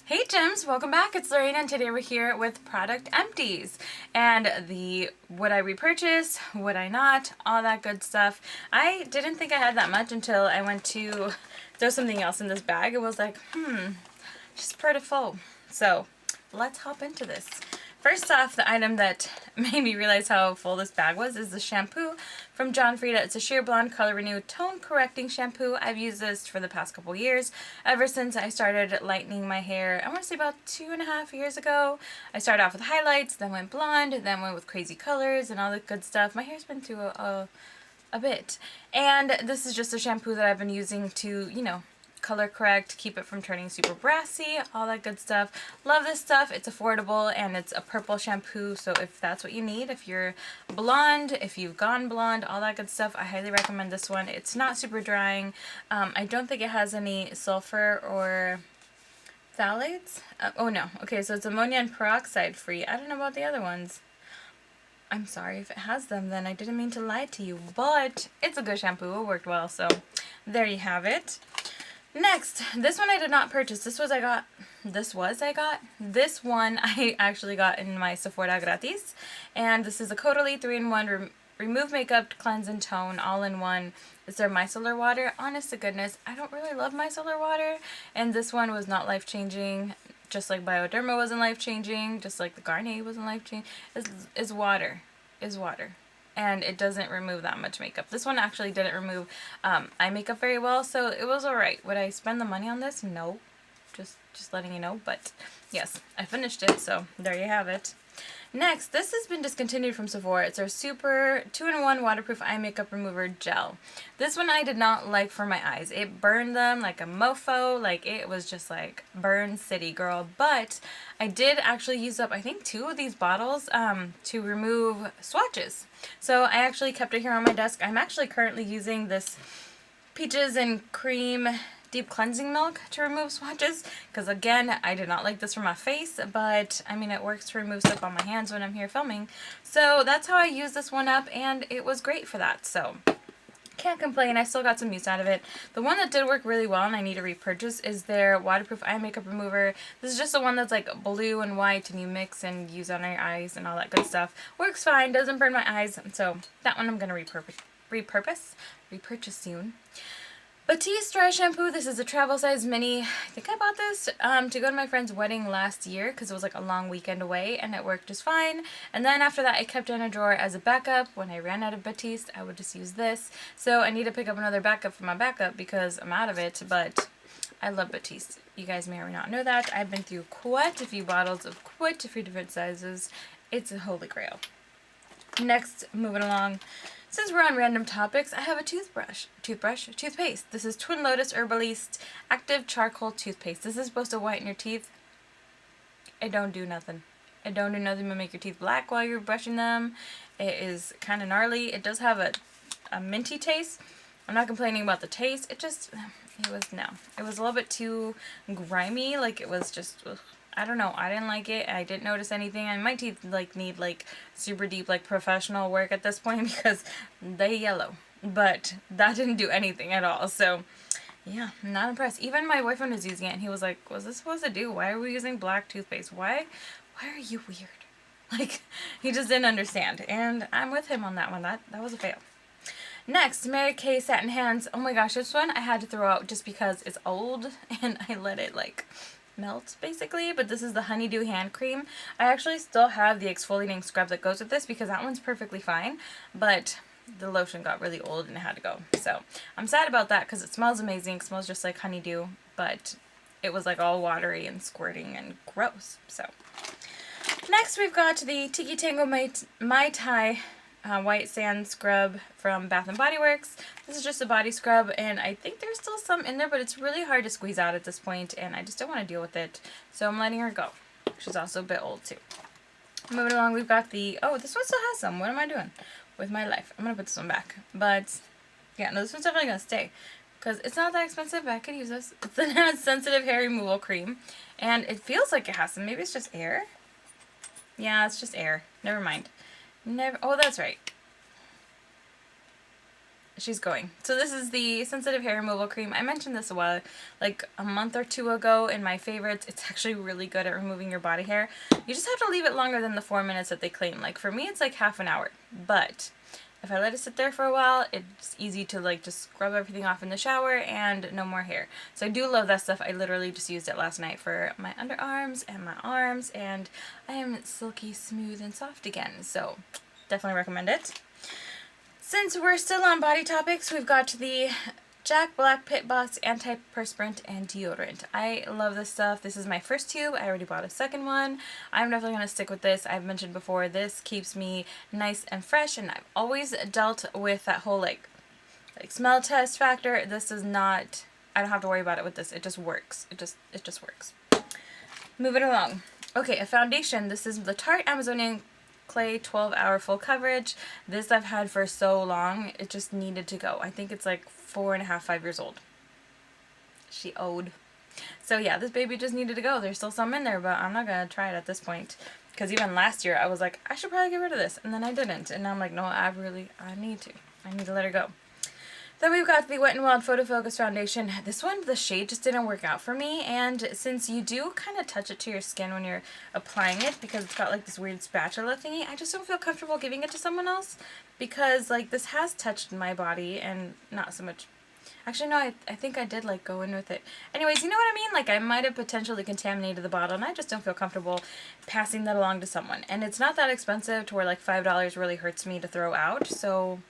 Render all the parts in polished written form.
Hey Gems, welcome back. It's Lorena and today we're here with product empties and the would I repurchase, would I not, all that good stuff. I didn't think I had that much until I went to throw something else in this bag. It was like, just pretty full. So let's hop into this. First off, the item that made me realize how full this bag was is the shampoo from John Frieda. It's a Sheer Blonde Color Renew Tone Correcting Shampoo. I've used this for the past couple years, ever since I started lightening my hair. I want to say about 2.5 years ago. I started off with highlights, then went blonde, then went with crazy colors and all the good stuff. My hair's been through a bit. And this is just a shampoo that I've been using to, color correct, keep it from turning super brassy, all that good stuff. Love this stuff. It's affordable and it's a purple shampoo, so if that's what you need, if you're blonde, if you've gone blonde, all that good stuff, I highly recommend this one. It's not super drying. I don't think it has any sulfur or phthalates. Oh no. Okay, so it's ammonia and peroxide free. I don't know about the other ones. I'm sorry if it has them, then I didn't mean to lie to you, but it's a good shampoo. It worked well, so there you have it. Next, this one I did not purchase. This one I actually got in my Sephora gratis. And this is a Caudalie 3-in-1 Remove Makeup, Cleanse, and Tone all-in-one. It's their micellar water. Honest to goodness, I don't really love micellar water. And this one was not life-changing. Just like Bioderma wasn't life-changing. Just like the Garnier wasn't life-changing. Is water. And it doesn't remove that much makeup. This one actually didn't remove eye makeup very well, so it was alright. Would I spend the money on this? No. Just letting you know, but yes, I finished it, so there you have it. Next, this has been discontinued from Sephora. It's our Super 2-in-1 Waterproof Eye Makeup Remover Gel. This one I did not like for my eyes. It burned them like a mofo. Like, it was just like burn city, girl. But I did actually use up, I think, 2 of these bottles to remove swatches. So I actually kept it here on my desk. I'm actually currently using this Peaches and Cream Deep Cleansing Milk to remove swatches, because again, I did not like this for my face, but I mean, it works to remove stuff on my hands when I'm here filming. So that's how I used this one up, and it was great for that. So can't complain. I still got some use out of it. The one that did work really well and I need to repurchase is their waterproof eye makeup remover. This is just the one that's like blue and white and you mix and use on your eyes and all that good stuff. Works fine, doesn't burn my eyes, so that one I'm going to repurchase soon. Batiste Dry Shampoo. This is a travel size mini. I think I bought this to go to my friend's wedding last year because it was like a long weekend away and it worked just fine. And then after that I kept it in a drawer as a backup. When I ran out of Batiste, I would just use this. So I need to pick up another backup for my backup because I'm out of it, but I love Batiste. You guys may or may not know that. I've been through quite a few bottles of quite a few different sizes. It's a holy grail. Next, moving along. Since we're on random topics, I have a toothpaste. This is Twin Lotus Herbaliste Active Charcoal Toothpaste. This is supposed to whiten your teeth. It don't do nothing. It don't do nothing but make your teeth black while you're brushing them. It is kind of gnarly. It does have a minty taste. I'm not complaining about the taste. It was a little bit too grimy. Like, it was just, ugh. I don't know. I didn't like it. I didn't notice anything. And my teeth need super deep professional work at this point because they yellow. But that didn't do anything at all. So yeah, I'm not impressed. Even my boyfriend was using it and he was like, "What's this supposed to do? Why are we using black toothpaste? Why are you weird?" Like, he just didn't understand. And I'm with him on that one. That was a fail. Next, Mary Kay Satin Hands. Oh my gosh, this one I had to throw out just because it's old and I let it melt basically, but this is the Honeydew hand cream. I actually still have the exfoliating scrub that goes with this because that one's perfectly fine, but the lotion got really old and it had to go. So I'm sad about that because it smells amazing. It smells just like honeydew, but it was all watery and squirting and gross. So next we've got the Tiki Tango Mai Tai White Sand Scrub from Bath & Body Works. This is just a body scrub, and I think there's still some in there, but it's really hard to squeeze out at this point, and I just don't want to deal with it, so I'm letting her go. She's also a bit old, too. Moving along, we've got the... Oh, this one still has some. What am I doing with my life? I'm going to put this one back. But, yeah, no, this one's definitely going to stay, because it's not that expensive, but I could use this. It's the Sensitive Hair Removal Cream, and it feels like it has some. Maybe it's just air? Yeah, it's just air. Never mind. Oh, that's right. she's going. So this is the sensitive hair removal cream. I mentioned this like a month or two ago in my favorites. It's actually really good at removing your body hair. You just have to leave it longer than the 4 minutes that they claim. Like for me, it's like half an hour. But if I let it sit there for a while, it's easy to like just scrub everything off in the shower and no more hair. So I do love that stuff. I literally just used it last night for my underarms and my arms, and I am silky smooth and soft again. So definitely recommend it. Since we're still on body topics, we've got the Jack Black Pit Boss Antiperspirant and Deodorant. I love this stuff. This is my first tube. I already bought a second one. I'm definitely going to stick with this. I've mentioned before, this keeps me nice and fresh, and I've always dealt with that whole like smell test factor. This does not, I don't have to worry about it with this. It just works. It just works. Moving along. Okay, a foundation. This is the Tarte Amazonian Clay 12-hour full coverage. This I've had for so long, it just needed to go. I think it's like 4.5, 5 years old. She owed. So yeah, this baby just needed to go. There's still some in there, but I'm not gonna try it at this point. Because even last year I was like, I should probably get rid of this, and then I didn't. And now I'm like, no, I need to let her go. Then we've got the Wet n Wild Photo Focus Foundation. This one, the shade just didn't work out for me, and since you do kind of touch it to your skin when you're applying it, because it's got like this weird spatula thingy, I just don't feel comfortable giving it to someone else, because like this has touched my body, and not so much. Actually, no, I think I did like go in with it. Anyways, you know what I mean? Like I might have potentially contaminated the bottle, and I just don't feel comfortable passing that along to someone. And it's not that expensive to where like $5 really hurts me to throw out, so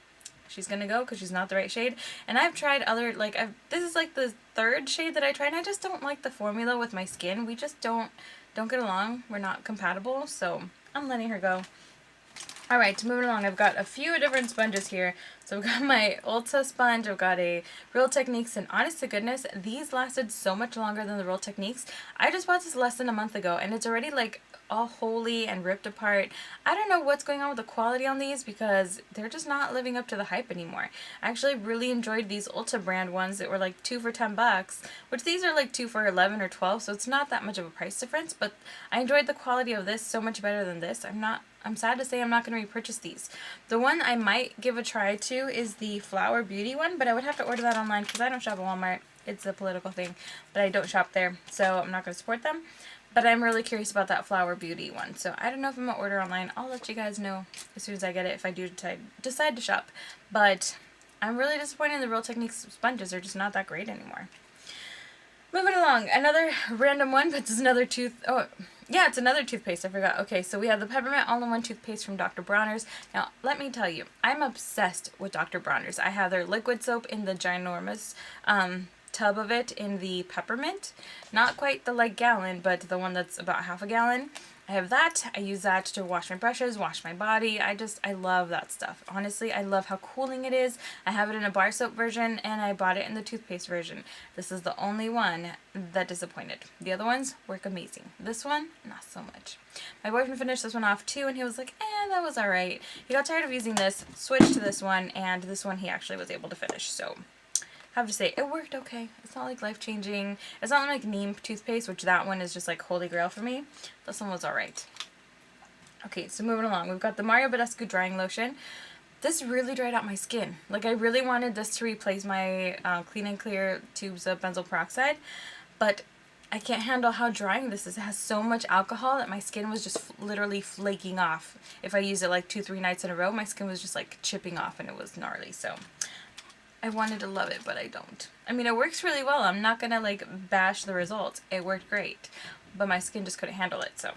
she's gonna go because she's not the right shade. And I've tried other, like, this is like the third shade that I tried, and I just don't like the formula with my skin. We just don't get along. We're not compatible, so I'm letting her go. Alright, moving along, I've got a few different sponges here. So I've got my Ulta sponge, I've got a Real Techniques, and honest to goodness, these lasted so much longer than the Real Techniques. I just bought this less than a month ago, and it's already like all holy and ripped apart. I don't know what's going on with the quality on these, because they're just not living up to the hype anymore. I actually really enjoyed these Ulta brand ones that were like 2 for $10, which these are like 2 for 11 or 12, so it's not that much of a price difference, but I enjoyed the quality of this so much better than this. I'm sad to say I'm not going to repurchase these. The one I might give a try to is the Flower Beauty one, but I would have to order that online because I don't shop at Walmart. It's a political thing, but I don't shop there, so I'm not going to support them. But I'm really curious about that Flower Beauty one, so I don't know if I'm going to order online. I'll let you guys know as soon as I get it if I do decide to shop. But I'm really disappointed in the Real Techniques sponges. They're just not that great anymore. Moving along, another random one, but it's another it's another toothpaste, I forgot. Okay, so we have the Peppermint All-in-One toothpaste from Dr. Bronner's. Now, let me tell you, I'm obsessed with Dr. Bronner's. I have their liquid soap in the ginormous tub of it in the peppermint. Not quite the like gallon, but the one that's about half a gallon. I have that. I use that to wash my brushes, wash my body. I love that stuff. Honestly, I love how cooling it is. I have it in a bar soap version, and I bought it in the toothpaste version. This is the only one that disappointed. The other ones work amazing. This one, not so much. My boyfriend finished this one off too, and he was like, that was alright. He got tired of using this, switched to this one, and this one he actually was able to finish, so I have to say, it worked okay. It's not like life-changing. It's not like neem toothpaste, which that one is just like holy grail for me. This one was alright. Okay, so moving along. We've got the Mario Badescu Drying Lotion. This really dried out my skin. Like, I really wanted this to replace my Clean and Clear tubes of benzoyl peroxide, but I can't handle how drying this is. It has so much alcohol that my skin was just literally flaking off. If I used it like 2-3 nights in a row, my skin was just like chipping off, and it was gnarly, so I wanted to love it, but I don't. I mean, it works really well. I'm not gonna like bash the results. It worked great, but my skin just couldn't handle it, so.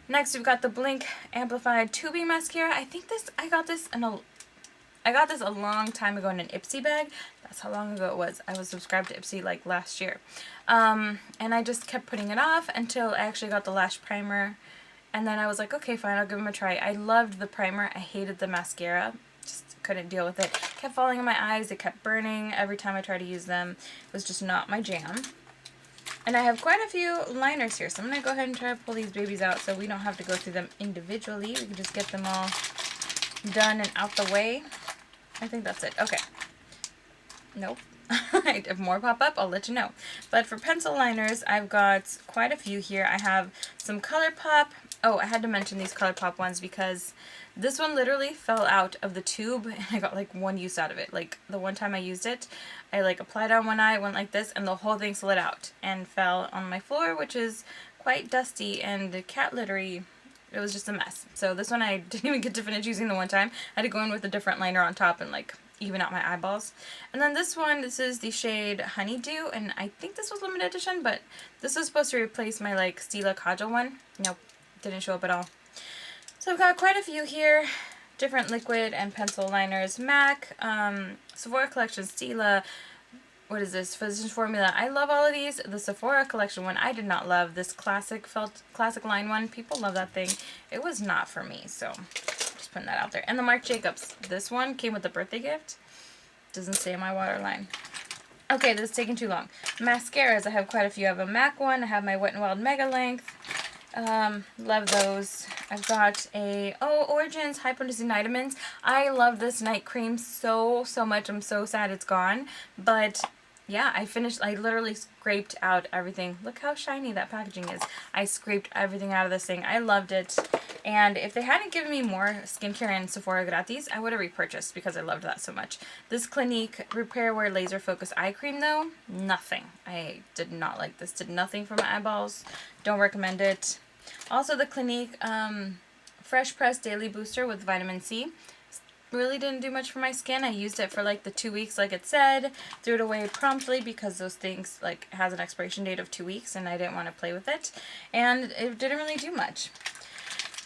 Next, we've got the Blink Amplified Tubing Mascara. I got this a long time ago in an Ipsy bag. That's how long ago it was. I was subscribed to Ipsy like last year. And I just kept putting it off until I actually got the lash primer. And then I was like, okay, fine, I'll give them a try. I loved the primer. I hated the mascara. Just couldn't deal with it. It kept falling in my eyes. It kept burning every time I tried to use them. It was just not my jam. And I have quite a few liners here, so I'm going to go ahead and try to pull these babies out so we don't have to go through them individually. We can just get them all done and out the way. I think that's it. Okay. Nope. If more pop up, I'll let you know. But for pencil liners, I've got quite a few here. I have some ColourPop. Oh, I had to mention these ColourPop ones because this one literally fell out of the tube and I got like one use out of it. Like the one time I used it, I like applied on one eye, went like this, and the whole thing slid out and fell on my floor, which is quite dusty and cat littery. It was just a mess. So this one I didn't even get to finish using the one time. I had to go in with a different liner on top and like even out my eyeballs. And then this one, this is the shade Honeydew, and I think this was limited edition, but this was supposed to replace my like Stila Kajal one. Nope, didn't show up at all. So I've got quite a few here. Different liquid and pencil liners. MAC, Sephora Collection, Stila, what is this? Physicians Formula. I love all of these. The Sephora Collection one I did not love. This classic line one, people love that thing. It was not for me, so just putting that out there. And the Marc Jacobs. This one came with a birthday gift. Doesn't stay in my waterline. Okay, this is taking too long. Mascaras, I have quite a few. I have a MAC one. I have my Wet n Wild Mega Length. Love those. I've got a, Origins High Potency Vitamins. I love this night cream so much. I'm so sad it's gone. But yeah, I literally scraped out everything. Look how shiny that packaging is. I scraped everything out of this thing. I loved it. And if they hadn't given me more skincare and Sephora gratis, I would have repurchased because I loved that so much. This Clinique Repair Wear Laser Focus Eye Cream though, nothing. I did not like this. Did nothing for my eyeballs. Don't recommend it. Also the Clinique Fresh Press Daily Booster with Vitamin C. Really didn't do much for my skin. I used it for like the 2 weeks like it said. Threw it away promptly because those things like has an expiration date of 2 weeks and I didn't want to play with it. And it didn't really do much.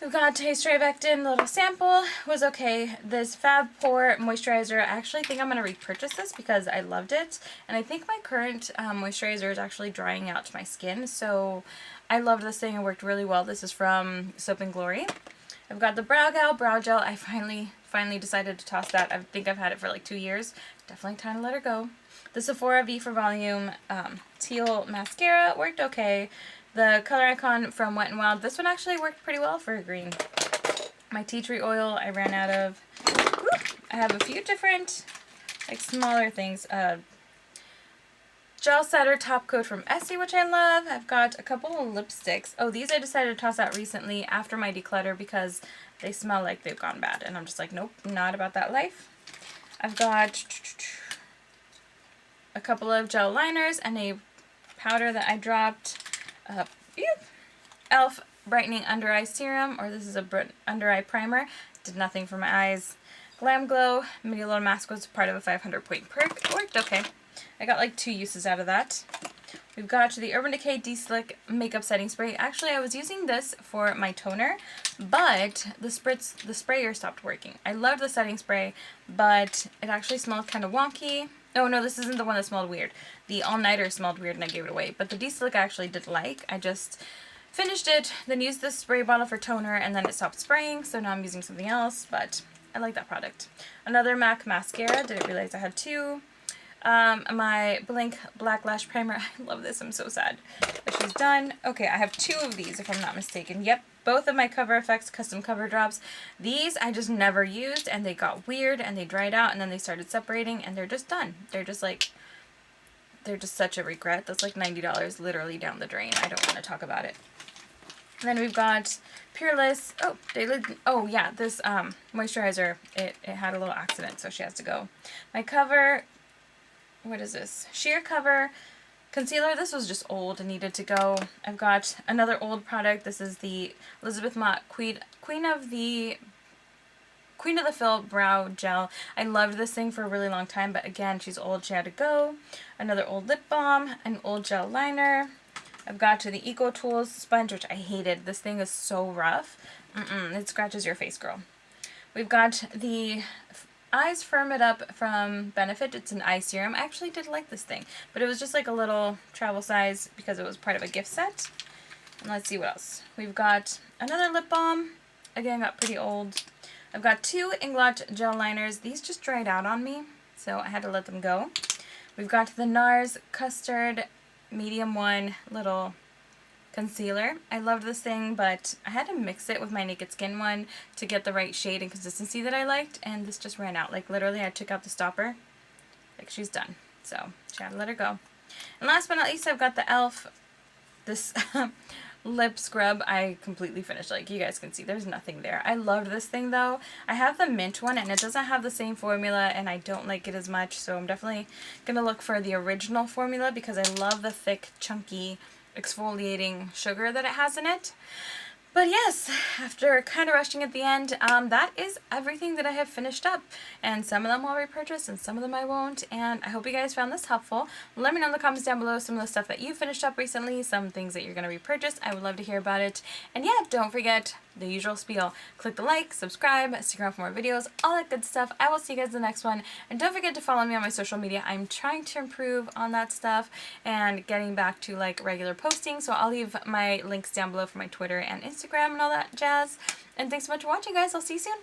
We've got a Strayvectin little sample. Was okay. This Fab Pore Moisturizer, I actually think I'm going to repurchase this because I loved it. And I think my current moisturizer is actually drying out to my skin. So I loved this thing. It worked really well. This is from Soap & Glory. I've got the Brow Gal Brow Gel. I finally decided to toss that. I think I've had it for like 2 years. Definitely time to let her go. The Sephora V for Volume Teal Mascara worked okay. The Color Icon from Wet n Wild. This one actually worked pretty well for a green. My tea tree oil I ran out of. I have a few different like smaller things. Gel Setter Top Coat from Essie, which I love. I've got a couple of lipsticks. Oh, these I decided to toss out recently after my declutter because they smell like they've gone bad. And I'm just like, nope, not about that life. I've got a couple of gel liners and a powder that I dropped. e.l.f. Brightening Under Eye Serum, or this is a under eye primer. Did nothing for my eyes. Glam Glow Mini Little Mask was part of a 500-point perk. Worked okay. I got like 2 uses out of that. We've got the Urban Decay De-Slick Makeup Setting Spray. Actually, I was using this for my toner, but the sprayer stopped working. I loved the setting spray, but it actually smelled kind of wonky. Oh no, this isn't the one that smelled weird. The All-Nighter smelled weird and I gave it away. But the De-Slick I actually did like. I just finished it, then used this spray bottle for toner, and then it stopped spraying, so now I'm using something else, but I like that product. Another MAC mascara. Didn't realize I had 2. My Blink Black Lash Primer. I love this. I'm so sad. But she's done. Okay, I have 2 of these if I'm not mistaken. Yep, both of my Cover FX custom cover drops. These I just never used and they got weird and they dried out and then they started separating and they're just done. They're just such a regret. That's like $90 literally down the drain. I don't want to talk about it. And then we've got Peerless. Oh yeah, this moisturizer, it had a little accident, so she has to go. My Cover, what is this? Sheer Cover Concealer. This was just old and needed to go. I've got another old product. This is the Elizabeth Mott Queen of the Fill Brow Gel. I loved this thing for a really long time, but again, she's old. She had to go. Another old lip balm, an old gel liner. I've got the Eco Tools sponge, which I hated. This thing is so rough. It scratches your face, girl. We've got the Eyes Firm It Up from Benefit. It's an eye serum. I actually did like this thing, but it was just like a little travel size because it was part of a gift set. And let's see what else. We've got another lip balm. Again, got pretty old. I've got 2 Inglot gel liners. These just dried out on me, so I had to let them go. We've got the NARS Custard Medium 1 little concealer. I loved this thing, but I had to mix it with my Naked Skin one to get the right shade and consistency that I liked, and this just ran out. Like, literally, I took out the stopper. Like, she's done. So, just gotta let her go. And last but not least, I've got the e.l.f. this lip scrub. I completely finished. Like, you guys can see, there's nothing there. I loved this thing, though. I have the mint one, and it doesn't have the same formula, and I don't like it as much, so I'm definitely going to look for the original formula because I love the thick, chunky, exfoliating sugar that it has in it. But yes, after kind of rushing at the end, that is everything that I have finished up. And some of them I'll repurchase and some of them I won't. And I hope you guys found this helpful. Let me know in the comments down below some of the stuff that you finished up recently, some things that you're going to repurchase. I would love to hear about it. And yeah, don't forget the usual spiel. Click the like, subscribe, stick around for more videos, all that good stuff. I will see you guys in the next one. And don't forget to follow me on my social media. I'm trying to improve on that stuff and getting back to like regular posting. So I'll leave my links down below for my Twitter and Instagram and all that jazz. And thanks so much for watching, guys. I'll see you soon.